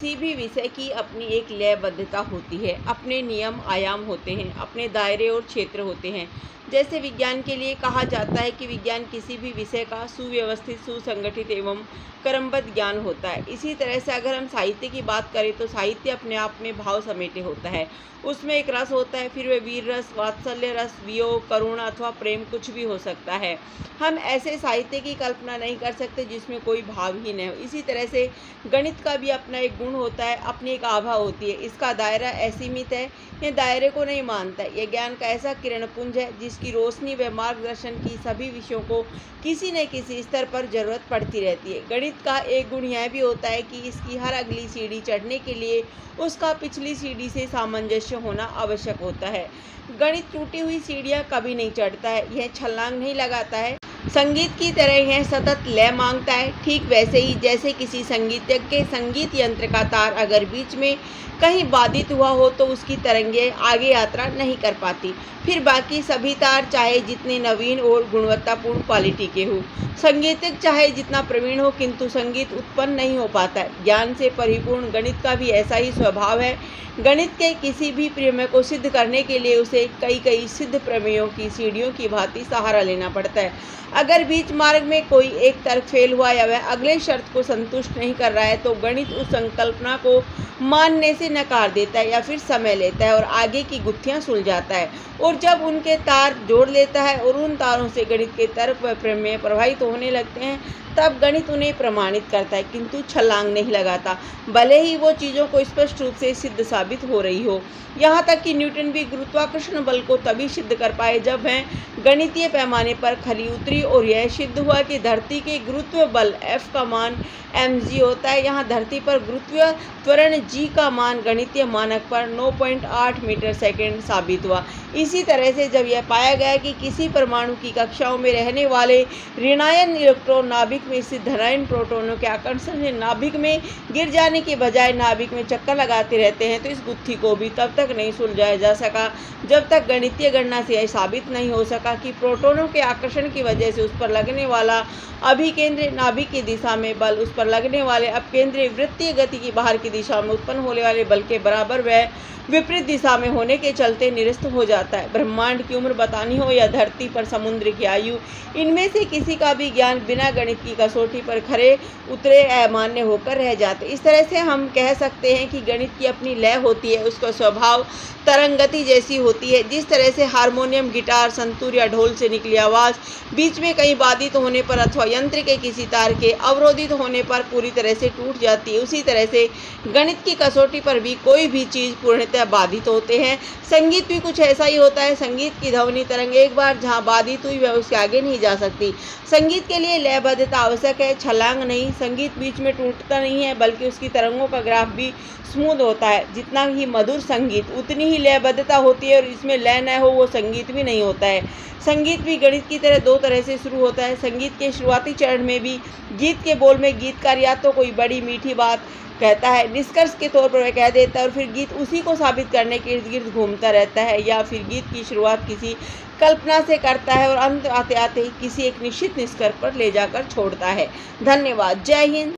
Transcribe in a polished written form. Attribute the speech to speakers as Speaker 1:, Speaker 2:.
Speaker 1: किसी भी विषय की अपनी एक लयबद्धता होती है, अपने नियम आयाम होते हैं, अपने दायरे और क्षेत्र होते हैं। जैसे विज्ञान के लिए कहा जाता है कि विज्ञान किसी भी विषय का सुव्यवस्थित, सुसंगठित एवं क्रमबद्ध ज्ञान होता है। इसी तरह से अगर हम साहित्य की बात करें तो साहित्य अपने आप में भाव समेटे होता है। उसमें एक रस होता है, फिर वह वीर रस, वात्सल्य रस, वियोग, करुणा अथवा प्रेम कुछ भी हो सकता है। हम ऐसे साहित्य की कल्पना नहीं कर सकते जिसमें कोई भाव ही न हो। इसी तरह से गणित का भी अपना एक गुण होता है, अपनी एक आभा होती है। इसका दायरा असीमित है, यह दायरे को नहीं मानता। यह ज्ञान का ऐसा किरणपुंज है जिसकी रोशनी व मार्गदर्शन की सभी विषयों को किसी न किसी स्तर पर जरूरत पड़ती रहती है। गणित का एक गुण यह भी होता है कि इसकी हर अगली सीढ़ी चढ़ने के लिए उसका पिछली सीढ़ी से सामंजस्य होना आवश्यक होता है। गणित टूटी हुई सीढ़ियाँ कभी नहीं चढ़ता है, यह छलांग नहीं लगाता है। संगीत की तरह यह सतत लय मांगता है। ठीक वैसे ही जैसे किसी संगीतज्ञ के संगीत यंत्र का तार अगर बीच में कहीं बाधित हुआ हो तो उसकी तरंगें आगे यात्रा नहीं कर पाती। फिर बाकी सभी तार चाहे जितने नवीन और गुणवत्तापूर्ण क्वालिटी के हो, संगीतज्ञ चाहे जितना प्रवीण हो, किंतु संगीत उत्पन्न नहीं हो पाता है। ज्ञान से परिपूर्ण गणित का भी ऐसा ही स्वभाव है। गणित के किसी भी प्रमेय को सिद्ध करने के लिए उसे कई सिद्ध प्रमेयों की सीढ़ियों की भांति सहारा लेना पड़ता है। अगर बीच मार्ग में कोई एक तर्क फेल हुआ या वह अगले शर्त को संतुष्ट नहीं कर रहा है तो गणित उस संकल्पना को मानने से नकार देता है या फिर समय लेता है और आगे की गुत्थियां सुलझाता है। और जब उनके तार जोड़ लेता है और उन तारों से गणित के तर्क व प्रमेय प्रभावित होने लगते हैं, तब गणित उन्हें प्रमाणित करता है, किंतु छलांग नहीं लगाता, भले ही वो चीज़ों को स्पष्ट रूप से सिद्ध साबित हो रही हो। यहाँ तक कि न्यूटन भी गुरुत्वाकर्षण बल को तभी सिद्ध कर पाए जब वह गणितीय पैमाने पर खरी उतरी और यह सिद्ध हुआ कि धरती के गुरुत्व बल F का मान mg होता है। यहाँ धरती पर गुरुत्व त्वरण g का मान गणितीय मानक पर 9.8 मीटर सेकेंड साबित हुआ। इसी तरह से जब यह पाया गया कि किसी परमाणु की कक्षाओं में रहने वाले ऋणायन इलेक्ट्रॉन नाभिक में स्थित धनायन प्रोटॉनों के आकर्षण से नाभिक में गिर जाने के बजाय नाभिक में चक्कर लगाते रहते हैं, तो इस गुत्थी को भी तब तक नहीं सुलझाया जा सका जब तक गणितीय गणना से यह साबित नहीं हो सका कि प्रोटॉनों के आकर्षण की वजह से उस पर लगने वाला अभिकेंद्री नाभिक की दिशा में बल उस पर लगने वाले अपकेंद्रीय वृत्तीय गति की बाहर की दिशा में उत्पन्न होने वाले बल के बराबर व विपरीत दिशा में होने के चलते निरस्त हो जाता है। ब्रह्मांड की उम्र बतानी हो या धरती पर समुद्र की आयु, इनमें से किसी का भी ज्ञान बिना गणित की कसौटी पर खरे उतरे अमान्य होकर रह जाते। इस तरह से हम कह सकते हैं कि गणित की अपनी लय होती है, उसका स्वभाव तरंगति जैसी होती है। जिस तरह से हारमोनियम, गिटार, संतूर या ढोल से निकली आवाज़ बीच में कहीं बाधित होने पर अथवा यंत्र के किसी तार के अवरोधित होने पर पूरी तरह से टूट जाती है, उसी तरह से गणित की कसौटी पर भी कोई भी चीज़ पूर्णतः बाधित होते हैं। संगीत भी कुछ ऐसा ही होता है। संगीत की ध्वनि तरंग एक बार जहाँ बाधित हुई वह उसके आगे नहीं जा सकती। संगीत के लिए लयबद्धता आवश्यक है, छलांग नहीं। संगीत बीच में टूटता नहीं है, बल्कि उसकी तरंगों का ग्राफ भी स्मूथ होता है। जितना ही मधुर संगीत उतनी ही लयबद्धता होती है, और इसमें लय न हो वो संगीत भी नहीं होता है। संगीत भी गणित की तरह दो तरह से शुरू होता है। संगीत के शुरुआती चरण में भी गीत के बोल में गीतकार या तो कोई बड़ी मीठी बात कहता है, निष्कर्ष के तौर पर वह कह देता है और फिर गीत उसी को साबित करने के इर्द गिर्द घूमता रहता है, या फिर गीत की शुरुआत किसी कल्पना से करता है और अंत आते आते ही किसी एक निश्चित निष्कर्ष पर ले जाकर छोड़ता है। धन्यवाद। जय हिंद।